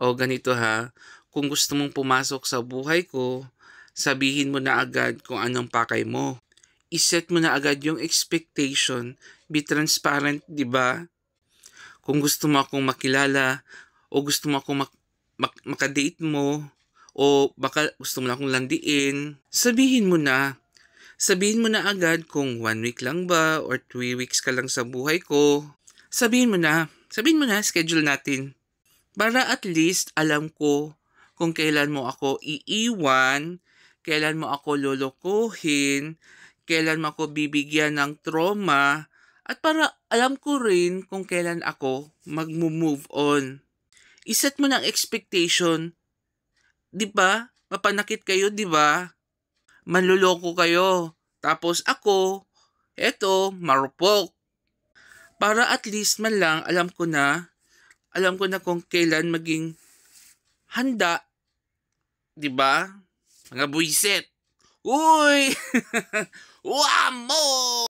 O ganito ha, kung gusto mong pumasok sa buhay ko, sabihin mo na agad kung anong pakay mo. Iset mo na agad yung expectation. Be transparent, di ba? Kung gusto mo akong makilala, o gusto mo akong makadate mo, o baka gusto mo na akong landiin, sabihin mo na. Sabihin mo na agad kung 1 week lang ba or 3 weeks ka lang sa buhay ko. Sabihin mo na. Sabihin mo na, schedule natin. Para at least alam ko kung kailan mo ako iiwan, kailan mo ako lolokohin, kailan mo ako bibigyan ng trauma, at para alam ko rin kung kailan ako mag-move on. Iset mo ng expectation, 'di ba? Mapanakit kayo, 'di ba? Manloloko kayo. Tapos ako, eto, marupok. Para at least man lang alam ko na kung kailan maging handa, 'di ba? Mga buwisit. Uy! Wamo!